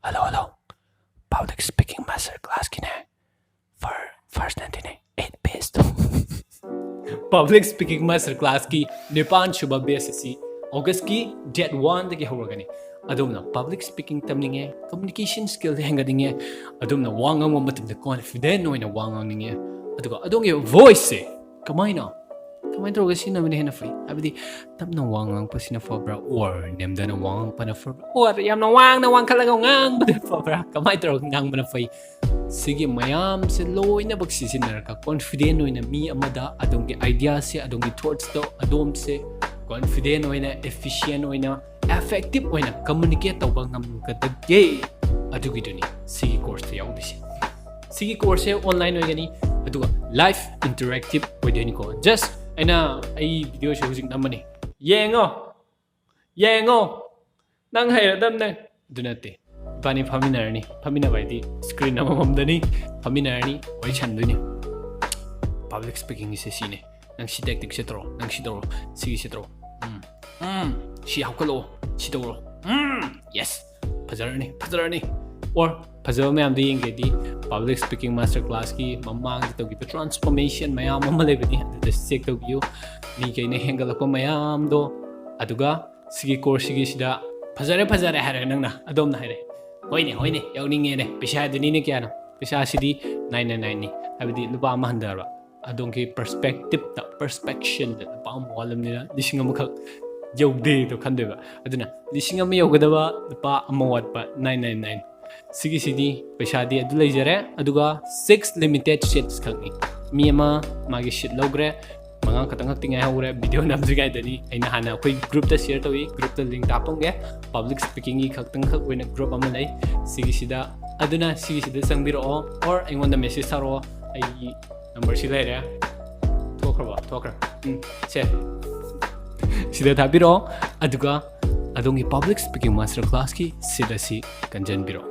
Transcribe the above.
Hello. Public speaking masterclass ki ne. First nantine 8 base to. Public speaking masterclass ki Nipan Shuba base si August ki date 1 dagi horagani. Adumna public speaking tamninge communication skill hengadinge adumna wangang mo matamda confident noina wangang ninge aduga adonge voice kamaina tro kasi na mini henafai abdi tamna wangang pa sina fabra or nemda na wangang pa na fabra or yam na wang kalaga ngang ba fabra kamay tro ngang ba na fai sige mayam se loina bagsisinar ka confident noina mi amada adonge idea se adonge thoughts to adom se confident noina efficient noina effective oina communicate tawba ngamgadage adugiduni sigi course ta yaudisi sigi course online oigani aduga live interactive oideni ko just ai video show hujing namani yengo nang hayradam na dunate bani famina baidi screen amamdani faminarni oi chanduni public speaking is sine nang si tactic setro nang si doro sigi setro si hakalo si doro yes pazarani or pazar mayam di ingedi public speaking masterclass ki mamang to gi transformation mayam mamalebedi the sek to you ni kay ne hengal ko mayam do aduga sigi course sigi sida pazare hare nang na adom na hare hoine yawninge ne pisa duni ne kya no pisa sidi 999 ni abdi lupa mahandara adongi perspective ta perspection da pam walam ni lising amakak yaude to khandeba aduna lising am yaugadaba lupa amawat pa 999 sigi sidi pisa di adu leijare aduga 6 limited sheets khangni mi ama magi sheet logre mga katangak tingay haure video namjigai dani aina hana koi group ta share tawi group ta link tapongge public speaking gi khakhtang khak oina group ama lai sigi sida aduna sigi sida sangbiro or aingonda message saro ai number si laire tokra che sida thabiro aduga adongi public speaking master class ki sida si kanjan biro